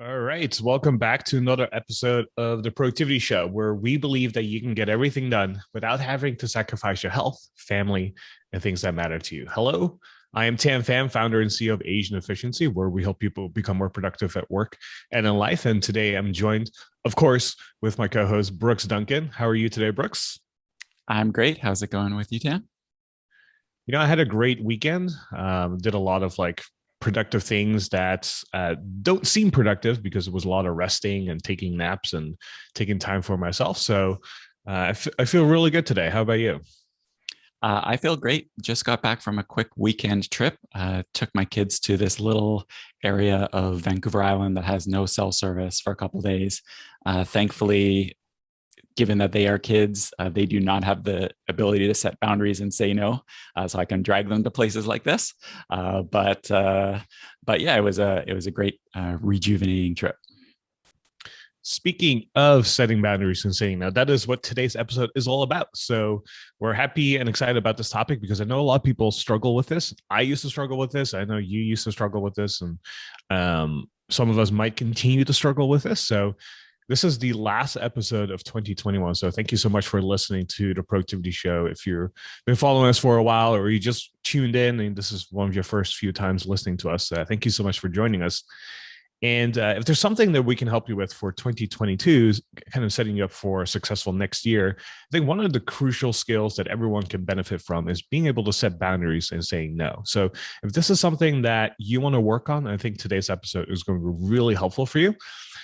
All right. Welcome back to another episode of the Productivity Show, where we believe that you can get everything done without having to sacrifice your health, family, and things that matter to you. Hello, I am Tam Pham, founder and CEO of Asian Efficiency, where we help people become more productive at work and in life. And today I'm joined, of course, with my co host, Brooks Duncan. How are you today, Brooks? I'm great. How's it going with you, Tam? I had a great weekend. Did a lot of productive things that don't seem productive because it was a lot of resting and taking naps and taking time for myself. So I feel really good today. How about you? I feel great. Just got back from a quick weekend trip. Took my kids to this little area of Vancouver Island that has no cell service for a couple of days. Thankfully, given that they are kids, they do not have the ability to set boundaries and say no. So I can drag them to places like this. But yeah, it was a great rejuvenating trip. Speaking of setting boundaries and saying no, that is what today's episode is all about. So we're happy and excited about this topic because I know a lot of people struggle with this. I used to struggle with this. I know you used to struggle with this, and some of us might continue to struggle with this. So this is the last episode of 2021. So thank you so much for listening to the Productivity Show. If you've been following us for a while or you just tuned in and this is one of your first few times listening to us, thank you so much for joining us. And if there's something that we can help you with for 2022, kind of setting you up for a successful next year, I think one of the crucial skills that everyone can benefit from is being able to set boundaries and saying no. So if this is something that you want to work on, I think today's episode is going to be really helpful for you.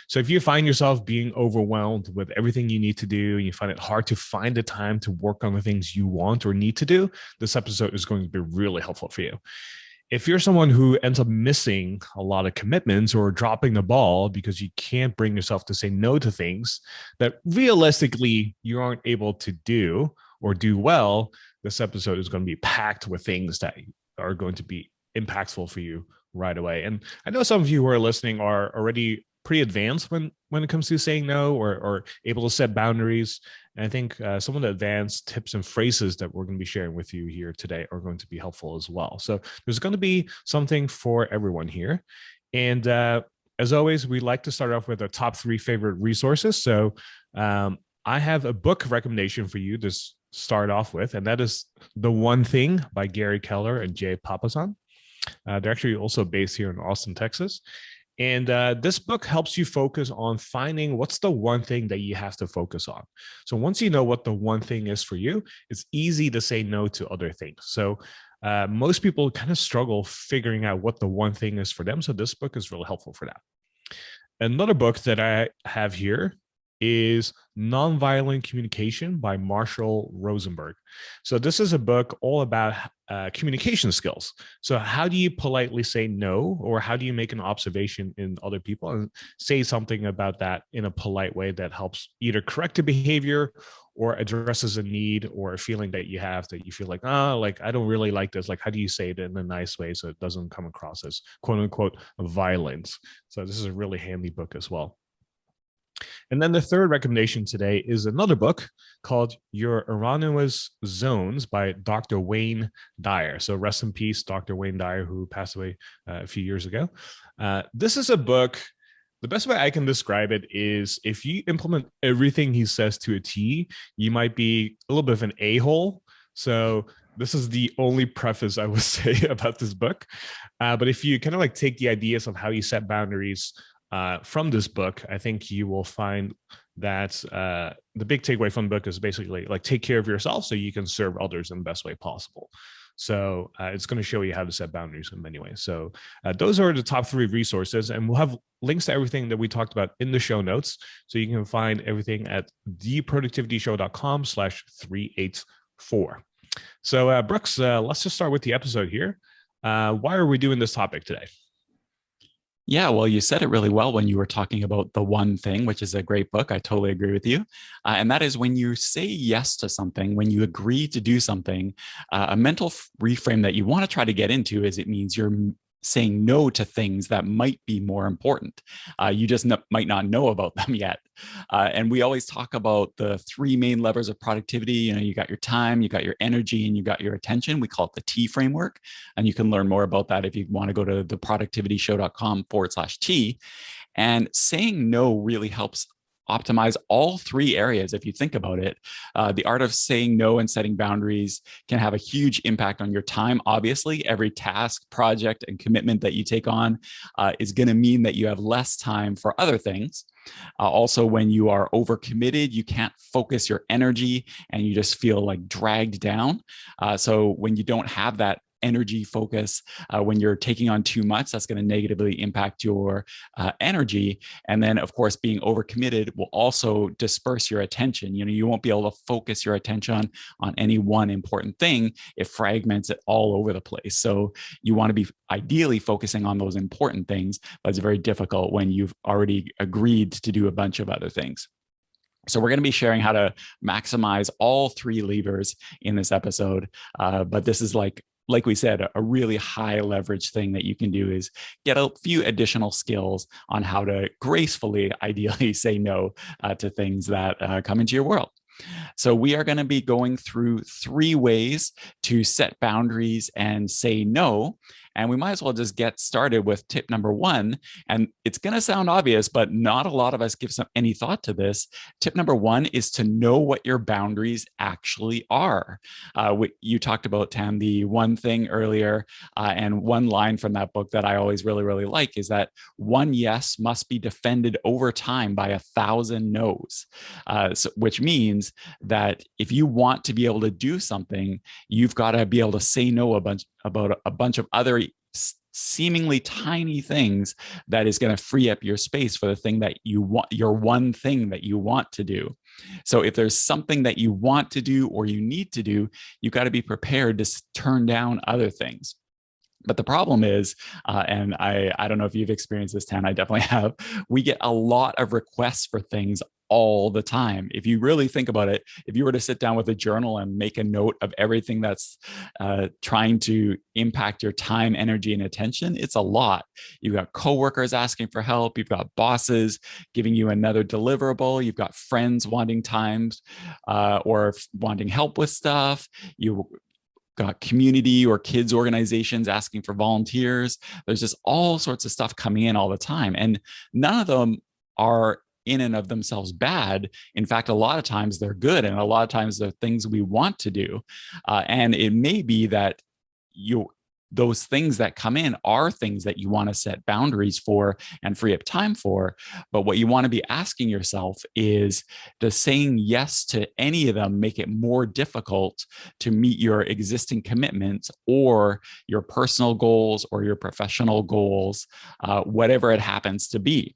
So if you find yourself being overwhelmed with everything you need to do, and you find it hard to find the time to work on the things you want or need to do, this episode is going to be really helpful for you. If you're someone who ends up missing a lot of commitments or dropping the ball because you can't bring yourself to say no to things that realistically you aren't able to do or do well, this episode is going to be packed with things that are going to be impactful for you right away. And I know some of you who are listening are already pretty advanced when it comes to saying no or able to set boundaries. And I think some of the advanced tips and phrases that we're going to be sharing with you here today are going to be helpful as well. So there's going to be something for everyone here. And as always, we like to start off with our top three favorite resources. So I have a book recommendation for you to start off with, and that is The One Thing by Gary Keller and Jay Papasan. They're actually also based here in Austin, Texas. And this book helps you focus on finding what's the one thing that you have to focus on. So once you know what the one thing is for you, it's easy to say no to other things. So most people kind of struggle figuring out what the one thing is for them. So this book is really helpful for that. Another book that I have here is Nonviolent Communication by Marshall Rosenberg. So this is a book all about communication skills. So how do you politely say no, or how do you make an observation in other people and say something about that in a polite way that helps either correct a behavior or addresses a need or a feeling that you have that you feel like, like I don't really like this. Like, how do you say it in a nice way so it doesn't come across as quote unquote violence? So this is a really handy book as well. And then the third recommendation today is another book called Your Erroneous Zones by Dr. Wayne Dyer. So rest in peace, Dr. Wayne Dyer, who passed away a few years ago. This is a book. The best way I can describe it is if you implement everything he says to a T, you might be a little bit of an a-hole. So this is the only preface I would say about this book. But if you kind of take the ideas of how you set boundaries from this book, I think you will find that the big takeaway from the book is basically take take care of yourself so you can serve others in the best way possible. So it's going to show you how to set boundaries in many ways. So those are the top three resources, and we'll have links to everything that we talked about in the show notes. So you can find everything at theproductivityshow.com/384. So Brooks, let's just start with the episode here. Why are we doing this topic today? Yeah, well, you said it really well when you were talking about The One Thing, which is a great book. I totally agree with you. And that is when you say yes to something, when you agree to do something, a mental reframe that you want to try to get into is it means you're saying no to things that might be more important. You just might not know about them yet. And we always talk about the three main levers of productivity. You got your time, you got your energy, and you got your attention. We call it the T framework. And you can learn more about that if you want to go to theproductivityshow.com/T. And saying no really helps optimize all three areas. If you think about it, the art of saying no and setting boundaries can have a huge impact on your time. Obviously, every task, project, and commitment that you take on is going to mean that you have less time for other things. Also, when you are overcommitted, you can't focus your energy and you just feel like dragged down. So when you don't have that energy focus, when you're taking on too much, that's going to negatively impact your energy. And then, of course, being overcommitted will also disperse your attention. You won't be able to focus your attention on any one important thing. It fragments it all over the place. So you want to be ideally focusing on those important things, but it's very difficult when you've already agreed to do a bunch of other things. So we're going to be sharing how to maximize all three levers in this episode. But this is like we said, a really high leverage thing that you can do is get a few additional skills on how to gracefully, ideally say no to things that come into your world. So we are going to be going through 3 ways to set boundaries and say no. And we might as well just get started with tip number 1. And it's going to sound obvious, but not a lot of us give any thought to this. Tip number 1 is to know what your boundaries actually are. You talked about, Tam, the one thing earlier, and one line from that book that I always really, really like is that one yes must be defended over time by 1,000 no's, which means that if you want to be able to do something, you've got to be able to say no about a bunch of other seemingly tiny things that is going to free up your space for the thing that you want, your one thing that you want to do. So if there's something that you want to do or you need to do, you've got to be prepared to turn down other things. But the problem is, and I don't know if you've experienced this, Tan, I definitely have, we get a lot of requests for things all the time. If you really think about it, if you were to sit down with a journal and make a note of everything that's trying to impact your time, energy, and attention, it's a lot. You've got coworkers asking for help. You've got bosses giving you another deliverable. You've got friends wanting times or wanting help with stuff. You got community or kids organizations asking for volunteers. There's just all sorts of stuff coming in all the time. And none of them are in and of themselves bad. In fact, a lot of times they're good. And a lot of times they're things we want to do. And it may be that those things that come in are things that you want to set boundaries for and free up time for. But what you want to be asking yourself is, does saying yes to any of them make it more difficult to meet your existing commitments or your personal goals or your professional goals, whatever it happens to be?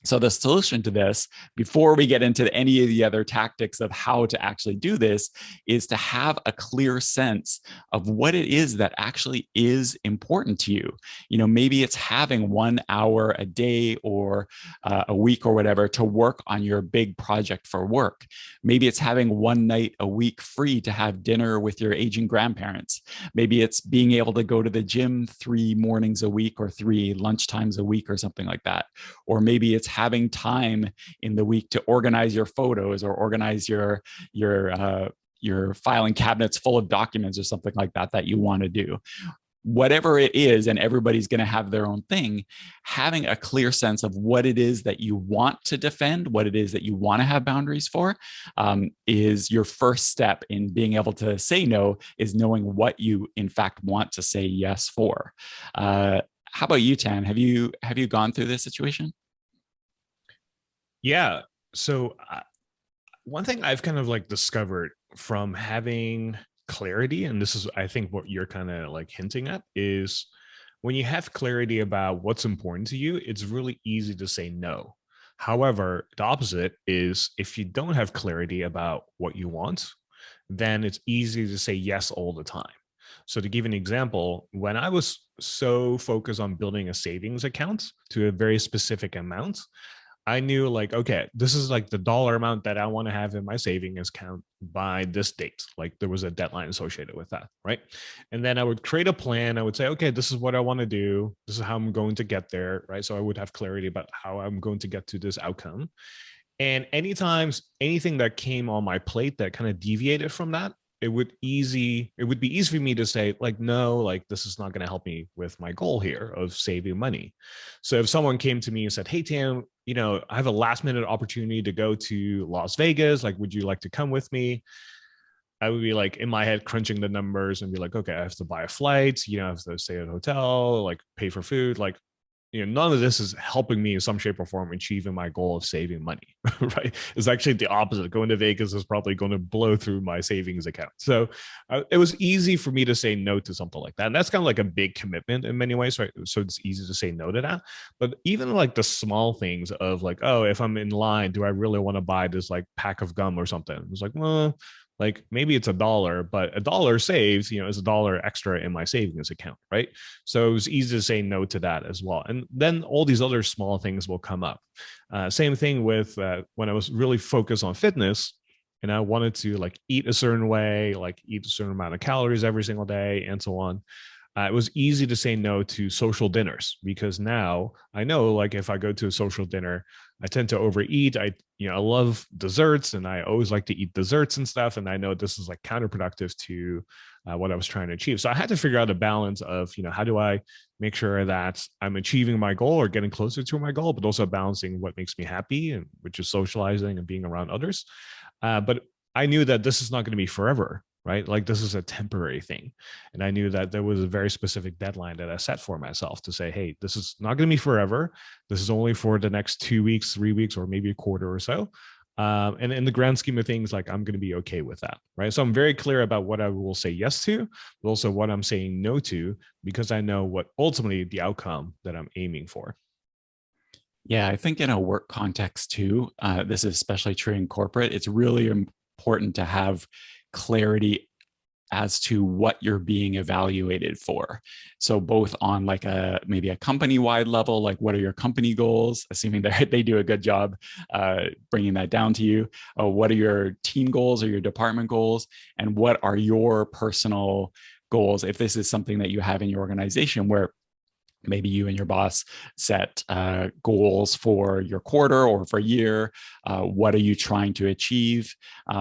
So the solution to this, before we get into any of the other tactics of how to actually do this, is to have a clear sense of what it is that actually is important to you. Maybe it's having 1 hour a day or a week or whatever to work on your big project for work. Maybe it's having 1 night a week free to have dinner with your aging grandparents. Maybe it's being able to go to the gym 3 mornings a week or 3 lunchtimes a week or something like that. Or maybe it's having time in the week to organize your photos or organize your filing cabinets full of documents or something like that you want to do. Whatever it is, and everybody's going to have their own thing, having a clear sense of what it is that you want to defend, what it is that you want to have boundaries for, is your first step in being able to say no, is knowing what you in fact want to say yes for. How about you, Tan? Have you gone through this situation? Yeah. So one thing I've kind of like discovered from having clarity, and this is, I think, what you're kind of like hinting at, is when you have clarity about what's important to you, it's really easy to say no. However, the opposite is if you don't have clarity about what you want, then it's easy to say yes all the time. So to give an example, when I was so focused on building a savings account to a very specific amount, I knew like, okay, this is like the dollar amount that I want to have in my savings account by this date. Like there was a deadline associated with that, right? And then I would create a plan. I would say, okay, this is what I want to do. This is how I'm going to get there, right? So I would have clarity about how I'm going to get to this outcome. And anytime anything that came on my plate that kind of deviated from that, it would be easy for me to say like, no, like this is not going to help me with my goal here of saving money. So if someone came to me and said, hey Tam, I have a last minute opportunity to go to Las Vegas, like would you like to come with me? I would be like in my head crunching the numbers and be like, okay, I have to buy a flight, I have to stay at a hotel, like pay for food, like none of this is helping me in some shape or form achieving my goal of saving money, right? It's actually the opposite. Going to Vegas is probably going to blow through my savings account. So it was easy for me to say no to something like that. And that's kind of like a big commitment in many ways, right? So it's easy to say no to that. But even like the small things of like, oh, if I'm in line, do I really want to buy this like pack of gum or something? It's like, well, like maybe it's $1, but $1 saves, is $1 extra in my savings account, right? So it was easy to say no to that as well. And then all these other small things will come up. Same thing with when I was really focused on fitness and I wanted to like eat a certain way, like eat a certain amount of calories every single day and so on. It was easy to say no to social dinners because now I know like if I go to a social dinner, I tend to overeat. I love desserts and I always like to eat desserts and stuff. And I know this is like counterproductive to what I was trying to achieve. So I had to figure out a balance of, how do I make sure that I'm achieving my goal or getting closer to my goal, but also balancing what makes me happy, and which is socializing and being around others. But I knew that this is not going to be forever, right? Like this is a temporary thing. And I knew that there was a very specific deadline that I set for myself to say, hey, this is not going to be forever. This is only for the next 2 weeks, 3 weeks, or maybe a quarter or so. And in the grand scheme of things, like I'm going to be okay with that, right? So I'm very clear about what I will say yes to, but also what I'm saying no to, because I know what ultimately the outcome that I'm aiming for. Yeah, I think in a work context too, this is especially true in corporate, it's really important to have clarity as to what you're being evaluated for. So both on like maybe a company-wide level, like what are your company goals, assuming that they do a good job bringing that down to you. What are your team goals or your department goals? And what are your personal goals? If this is something that you have in your organization where maybe you and your boss set goals for your quarter or for a year. What are you trying to achieve?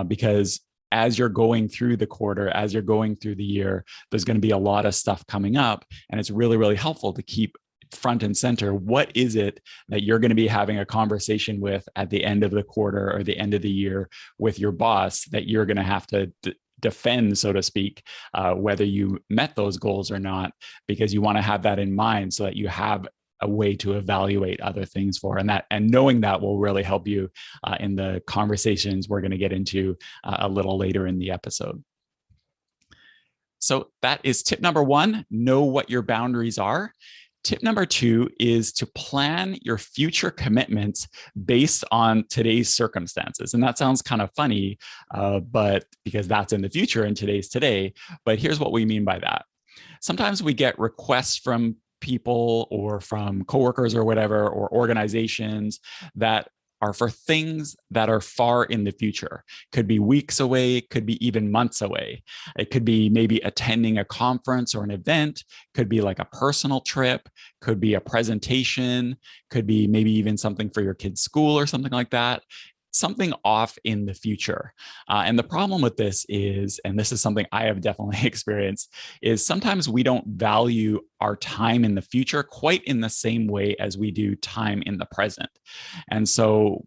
Because as you're going through the quarter, as you're going through the year, there's going to be a lot of stuff coming up. And it's really, really helpful to keep front and center. What is it that you're going to be having a conversation with at the end of the quarter or the end of the year with your boss that you're going to have to defend, so to speak, whether you met those goals or not, because you want to have that in mind so that you have a way to evaluate other things for, and knowing that will really help you in the conversations we're going to get into a little later in the episode. So that is tip number 1, know what your boundaries are. Tip number 2 is to plan your future commitments based on today's circumstances. And that sounds kind of funny, but because that's in the future and today's today. But here's what we mean by that. Sometimes we get requests from people or from coworkers or whatever, or organizations that are for things that are far in the future. Could be weeks away, could be even months away. It could be maybe attending a conference or an event, could be like a personal trip, could be a presentation, could be maybe even something for your kid's school or something like that. Something off in the future. And the problem with this is, and this is something I have definitely experienced, is sometimes we don't value our time in the future quite in the same way as we do time in the present. And so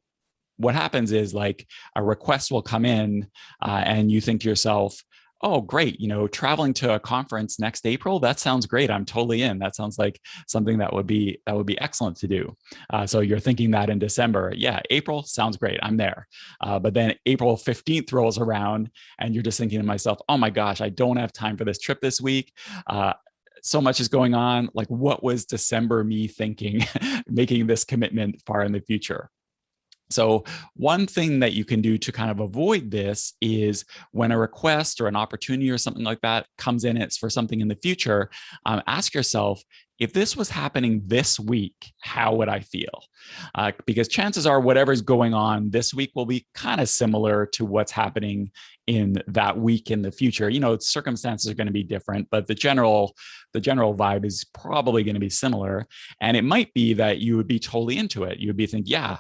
what happens is like a request will come in and you think to yourself, oh, great, traveling to a conference next April, that sounds great. I'm totally in. That sounds like something that would be excellent to do. So you're thinking that in December, yeah, April sounds great. I'm there. But then April 15th rolls around and you're just thinking to myself, oh my gosh, I don't have time for this trip this week. So much is going on. Like, what was December me thinking, making this commitment far in the future? So one thing that you can do to kind of avoid this is when a request or an opportunity or something like that comes in, it's for something in the future, ask yourself, if this was happening this week, how would I feel? Because chances are whatever's going on this week will be kind of similar to what's happening in that week in the future. Circumstances are going to be different, but the general vibe is probably going to be similar. And it might be that you would be totally into it. You would be thinking, yeah,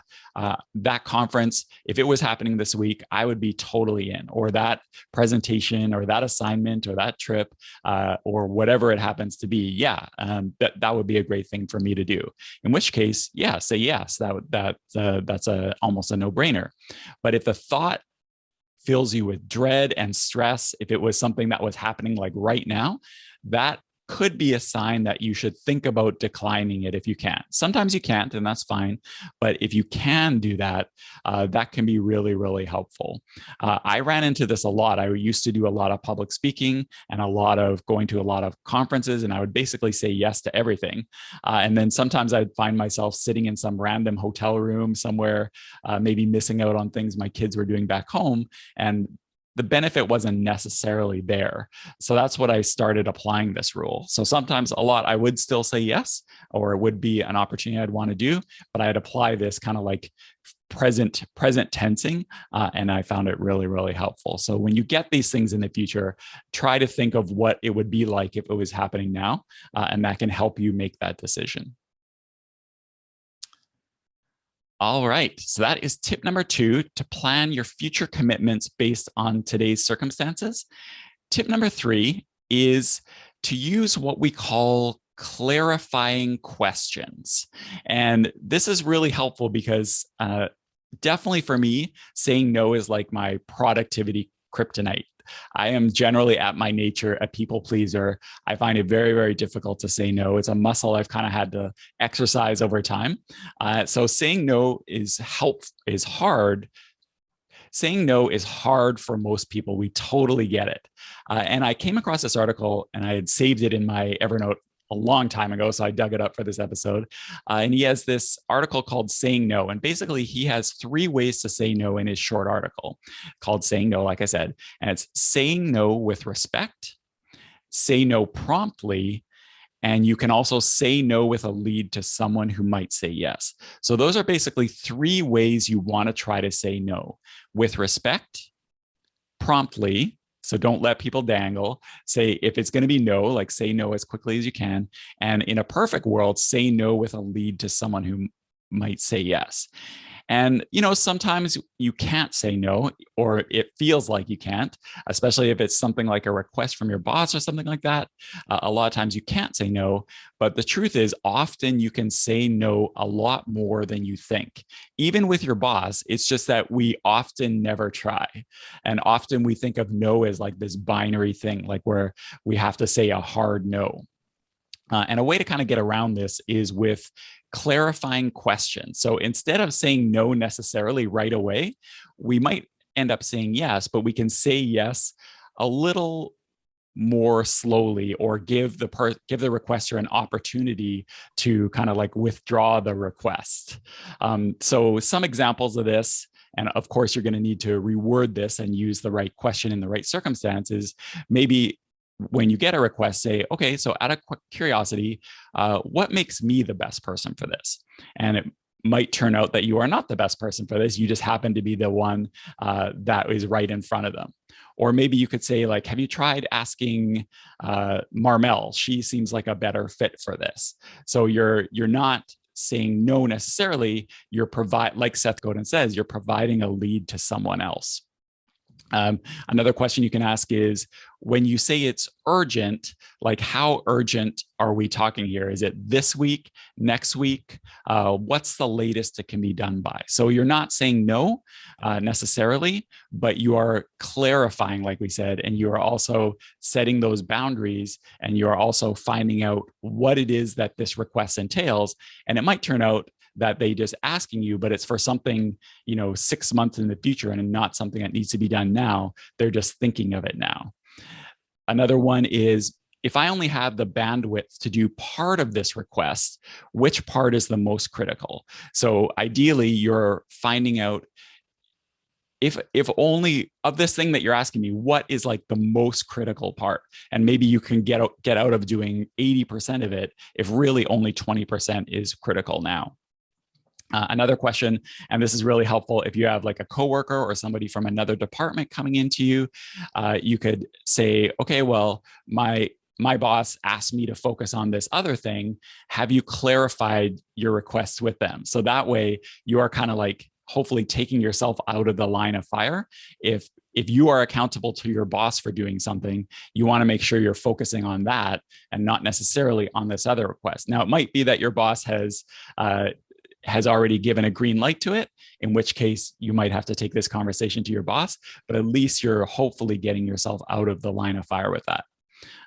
that conference, if it was happening this week, I would be totally in, or that presentation or that assignment or that trip, or whatever it happens to be. Yeah, that would be a great thing for me to do. In which case, yeah, say yes. That's almost a no-brainer. But if the thought fills you with dread and stress, if it was something that was happening like right now, that could be a sign that you should think about declining it if you can. Sometimes you can't, and that's fine. But if you can do that, that can be really, really helpful. I ran into this a lot. I used to do a lot of public speaking and a lot of going to a lot of conferences, and I would basically say yes to everything. And then sometimes I'd find myself sitting in some random hotel room somewhere, maybe missing out on things my kids were doing back home. And the benefit wasn't necessarily there. So that's what I started applying this rule. So sometimes a lot I would still say yes, or it would be an opportunity I'd want to do, but I'd apply this kind of like present tensing, and I found it really, really helpful. So when you get these things in the future, try to think of what it would be like if it was happening now, and that can help you make that decision. All right, so that is tip number 2, to plan your future commitments based on today's circumstances. Tip number 3 is to use what we call clarifying questions. And this is really helpful because definitely for me, saying no is like my productivity kryptonite. I am generally at my nature a people pleaser. I find it very, very difficult to say no. It's a muscle I've kind of had to exercise over time. So saying no is hard. Saying no is hard for most people. We totally get it. And I came across this article and I had saved it in my Evernote a long time ago, so I dug it up for this episode. And he has this article called Saying No. And basically, he has 3 ways to say no in his short article called Saying No, like I said. And it's saying no with respect, say no promptly, and you can also say no with a lead to someone who might say yes. So those are basically 3 ways you want to try to say no: with respect, promptly. So don't let people dangle. Say, if it's going to be no, like say no as quickly as you can. And in a perfect world, say no with a lead to someone who might say yes. And, sometimes you can't say no, or it feels like you can't, especially if it's something like a request from your boss or something like that. A lot of times you can't say no, but the truth is often you can say no a lot more than you think. Even with your boss, it's just that we often never try. And often we think of no as like this binary thing, like where we have to say a hard no. And a way to kind of get around this is with clarifying questions. So instead of saying no necessarily right away, we might end up saying yes, but we can say yes a little more slowly, or give the requester an opportunity to kind of like withdraw the request. So some examples of this, and of course you're going to need to reword this and use the right question in the right circumstances. Maybe when you get a request, say, okay, so out of curiosity, what makes me the best person for this? And it might turn out that you are not the best person for this. You just happen to be the one that is right in front of them. Or maybe you could say, like, have you tried asking Marmel? She seems like a better fit for this. So you're not saying no necessarily. You're like Seth Godin says, you're providing a lead to someone else. Another question you can ask is, when you say it's urgent, like how urgent are we talking here? Is it this week, next week? What's the latest it can be done by? So you're not saying no necessarily, but you are clarifying, like we said, and you are also setting those boundaries, and you are also finding out what it is that this request entails. And it might turn out that they just asking you, but it's for something, 6 months in the future and not something that needs to be done now. They're just thinking of it now. Another one is, if I only have the bandwidth to do part of this request, which part is the most critical? So ideally, you're finding out if only of this thing that you're asking me, what is like the most critical part? And maybe you can get out of doing 80% of it if really only 20% is critical now. Another question, and this is really helpful if you have like a coworker or somebody from another department coming into you, you could say, okay, well, my boss asked me to focus on this other thing. Have you clarified your requests with them? So that way you are kind of like hopefully taking yourself out of the line of fire. If you are accountable to your boss for doing something, you want to make sure you're focusing on that and not necessarily on this other request. Now, it might be that your boss has already given a green light to it, in which case you might have to take this conversation to your boss, but at least you're hopefully getting yourself out of the line of fire with that.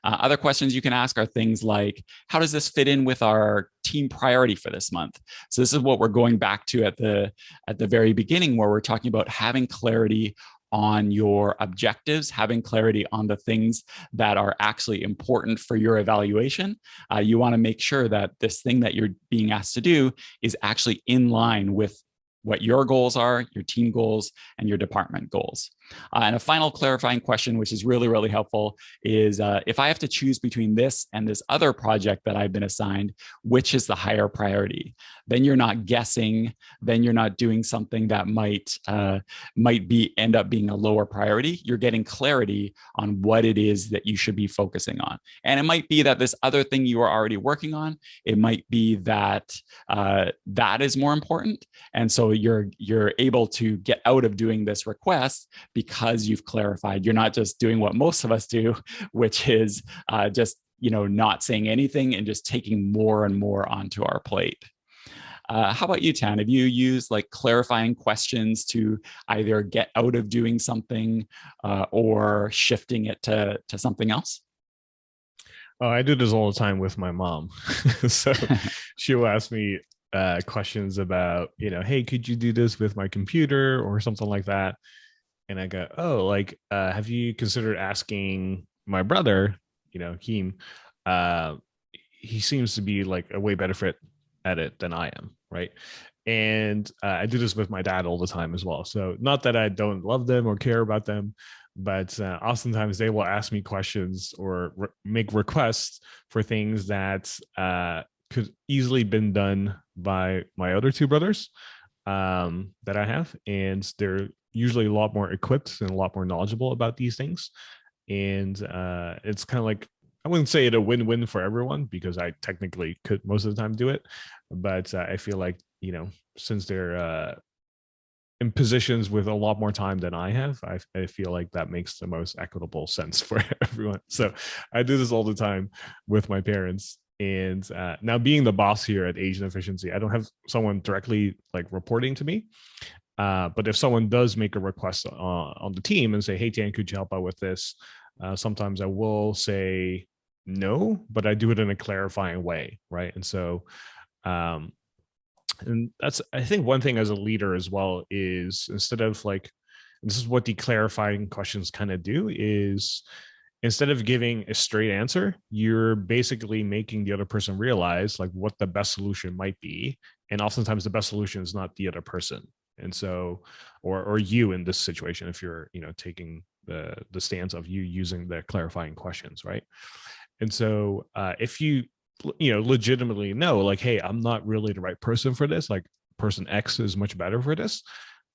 Other questions you can ask are things like, how does this fit in with our team priority for this month? So this is what we're going back to at the very beginning, where we're talking about having clarity on your objectives, having clarity on the things that are actually important for your evaluation. You want to make sure that this thing that you're being asked to do is actually in line with what your goals are, your team goals, and your department goals. And a final clarifying question, which is really, really helpful, is if I have to choose between this and this other project that I've been assigned, which is the higher priority? Then you're not guessing. Then you're not doing something that might end up being a lower priority. You're getting clarity on what it is that you should be focusing on. And it might be that this other thing you are already working on, it might be that that is more important. And so you're able to get out of doing this request because you've clarified. You're not just doing what most of us do, which is just not saying anything and just taking more and more onto our plate. How about you, Tan? Have you used like clarifying questions to either get out of doing something or shifting it to something else? Oh, I do this all the time with my mom. So she'll ask me questions about, hey, could you do this with my computer or something like that? And I go, oh, like, have you considered asking my brother, Keem? Uh, he seems to be like a way better fit at it than I am, right? And I do this with my dad all the time as well. So not that I don't love them or care about them, but oftentimes they will ask me questions or make requests for things that could easily been done by my other two brothers that I have, and they're usually a lot more equipped and a lot more knowledgeable about these things. And it's kind of like, I wouldn't say it a win-win for everyone because I technically could most of the time do it, but I feel like since they're in positions with a lot more time than I have, I feel like that makes the most equitable sense for everyone. So I do this all the time with my parents. And now being the boss here at Asian Efficiency, I don't have someone directly like reporting to me. But if someone does make a request on the team and say, hey, Dan, could you help out with this? Sometimes I will say no, but I do it in a clarifying way, right? And so and that's, I think, one thing as a leader as well is, instead of like, this is what the clarifying questions kind of do, is instead of giving a straight answer, you're basically making the other person realize like what the best solution might be. And oftentimes the best solution is not the other person. And so, or you in this situation, if you're, taking the stance of you using the clarifying questions, right? And so if you legitimately know, like, hey, I'm not really the right person for this, like person X is much better for this,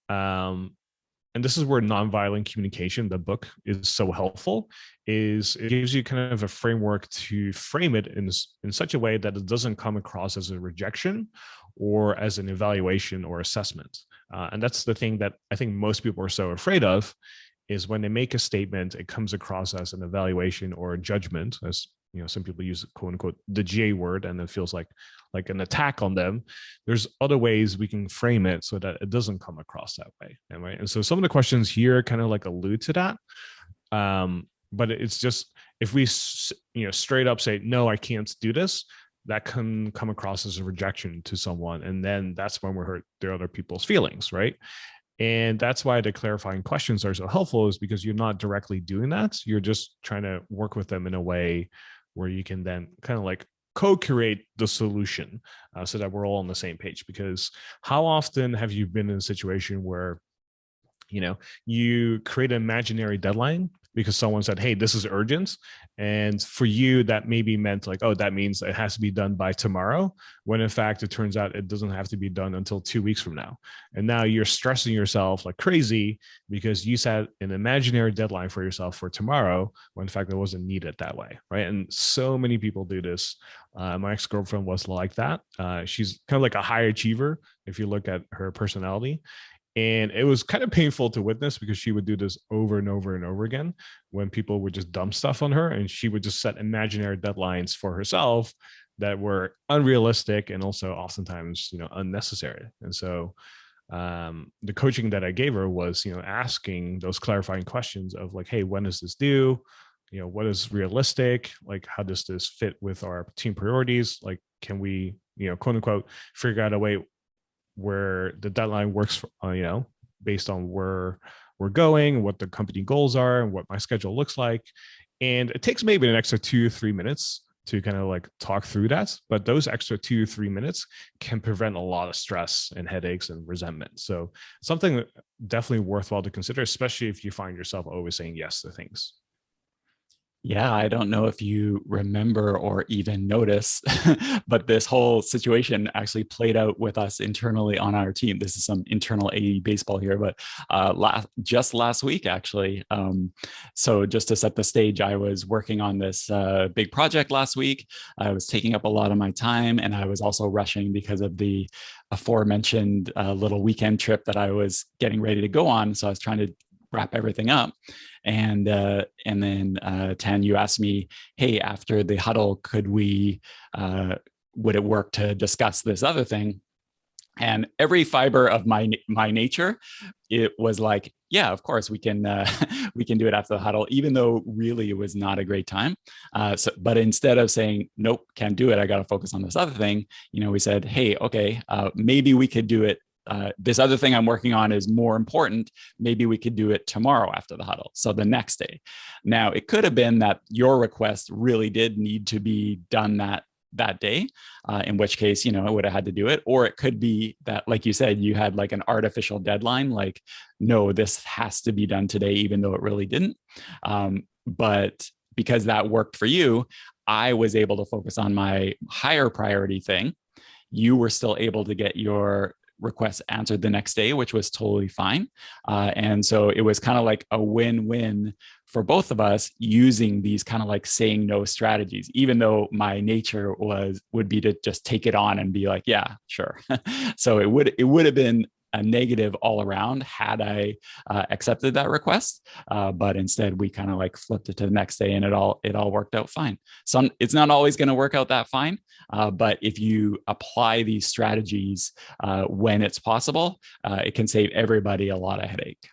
and this is where nonviolent communication, the book, is so helpful, is it gives you kind of a framework to frame it in such a way that it doesn't come across as a rejection or as an evaluation or assessment. And that's the thing that I think most people are so afraid of, is when they make a statement, it comes across as an evaluation or a judgment, as some people use quote unquote the J word, and it feels like an attack on them. There's other ways we can frame it so that it doesn't come across that way. Right? And so some of the questions here kind of like allude to that. But it's just, if we straight up say, no, I can't do this, that can come across as a rejection to someone. And then that's when we hurt the other people's feelings, right? And that's why the clarifying questions are so helpful, is because you're not directly doing that. You're just trying to work with them in a way where you can then kind of like co-create the solution, so that we're all on the same page. Because how often have you been in a situation where you create an imaginary deadline because someone said, hey, this is urgent. And for you, that maybe meant like, oh, that means it has to be done by tomorrow, when in fact, it turns out it doesn't have to be done until 2 weeks from now. And now you're stressing yourself like crazy because you set an imaginary deadline for yourself for tomorrow, when in fact it wasn't needed that way, right? And so many people do this. My ex-girlfriend was like that. She's kind of like a high achiever if you look at her personality. And it was kind of painful to witness because she would do this over and over and over again when people would just dump stuff on her, and she would just set imaginary deadlines for herself that were unrealistic and also oftentimes, unnecessary. And so the coaching that I gave her was, asking those clarifying questions of like, hey, when is this due? What is realistic? Like, how does this fit with our team priorities? Like, can we, quote unquote, figure out a way where the deadline works, based on where we're going, what the company goals are, and what my schedule looks like. And it takes maybe an extra 2 or 3 minutes to kind of like talk through that. But those extra 2 or 3 minutes can prevent a lot of stress and headaches and resentment. So something definitely worthwhile to consider, especially if you find yourself always saying yes to things. Yeah, I don't know if you remember or even notice, but this whole situation actually played out with us internally on our team. This is some internal AE baseball here, but just last week, actually. So just to set the stage, I was working on this big project last week. I was taking up a lot of my time, and I was also rushing because of the aforementioned little weekend trip that I was getting ready to go on. So I was trying to wrap everything up. And then Tan, you asked me, hey, after the huddle, would it work to discuss this other thing? And every fiber of my nature, it was like, yeah, of course we can we can do it after the huddle, even though really it was not a great time. But instead of saying nope, can't do it, I got to focus on this other thing. We said, hey, okay, maybe we could do it. This other thing I'm working on is more important. Maybe we could do it tomorrow after the huddle. So the next day. Now, it could have been that your request really did need to be done that day, in which case, I would have had to do it. Or it could be that, like you said, you had like an artificial deadline, like, no, this has to be done today, even though it really didn't. But because that worked for you, I was able to focus on my higher priority thing. You were still able to get your requests answered the next day, which was totally fine. And so it was kind of like a win-win for both of us using these kind of like saying no strategies, even though my nature would be to just take it on and be like, yeah, sure. So it would have been a negative all around had I accepted that request, but instead we kind of like flipped it to the next day, and it all worked out fine. It's not always going to work out that fine, but if you apply these strategies when it's possible, it can save everybody a lot of headache.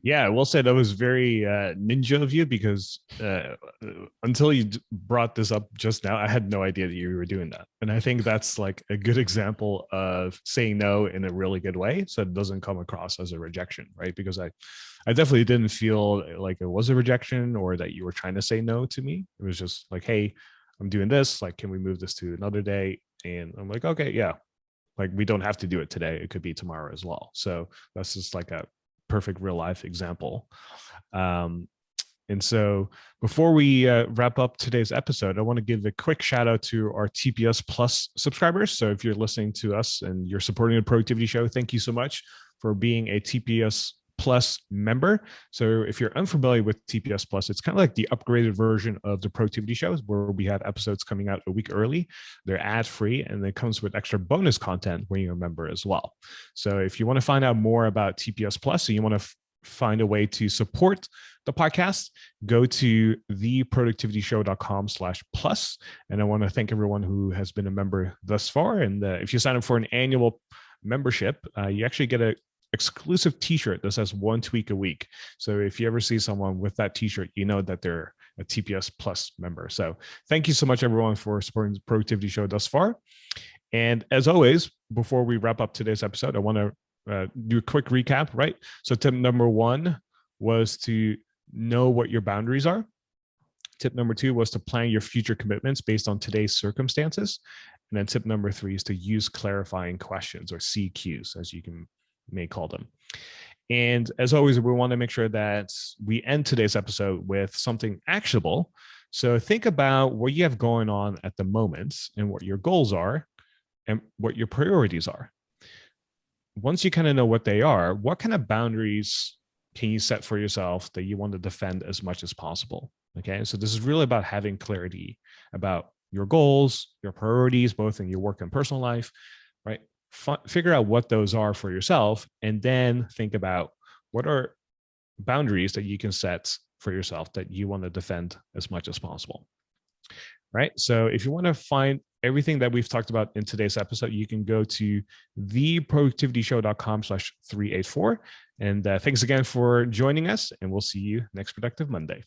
Yeah, I will say that was very ninja of you, because until you brought this up just now, I had no idea that you were doing that. And I think that's like a good example of saying no in a really good way, so it doesn't come across as a rejection, right? Because I definitely didn't feel like it was a rejection or that you were trying to say no to me. It was just like, hey, I'm doing this. Like, can we move this to another day? And I'm like, okay, yeah. Like, we don't have to do it today. It could be tomorrow as well. So that's just like a perfect real life example. And so before we wrap up today's episode, I want to give a quick shout out to our TPS Plus subscribers. So if you're listening to us and you're supporting the productivity show, thank you so much for being a TPS Plus member. So if you're unfamiliar with TPS Plus, it's kind of like the upgraded version of the productivity shows, where we have episodes coming out a week early. They're ad free, and it comes with extra bonus content when you're a member as well. So if you want to find out more about TPS Plus, and you want to find a way to support the podcast, go to theproductivityshow.com/plus. And I want to thank everyone who has been a member thus far. And if you sign up for an annual membership, you actually get a exclusive t-shirt that says one tweak a week. So if you ever see someone with that t-shirt, you know that they're a TPS Plus member. So thank you so much, everyone, for supporting the Productivity Show thus far. And as always, before we wrap up today's episode, I want to do a quick recap, right? So tip number 1 was to know what your boundaries are. Tip number 2 was to plan your future commitments based on today's circumstances. And then tip number 3 is to use clarifying questions, or CQs, as you may call them. And as always, we want to make sure that we end today's episode with something actionable. So think about what you have going on at the moment and what your goals are and what your priorities are. Once you kind of know what they are, what kind of boundaries can you set for yourself that you want to defend as much as possible? Okay. So this is really about having clarity about your goals, your priorities, both in your work and personal life, right? Figure out what those are for yourself, and then think about what are boundaries that you can set for yourself that you want to defend as much as possible. Right. So if you want to find everything that we've talked about in today's episode, you can go to theproductivityshow.com/384. And thanks again for joining us, and we'll see you next Productive Monday.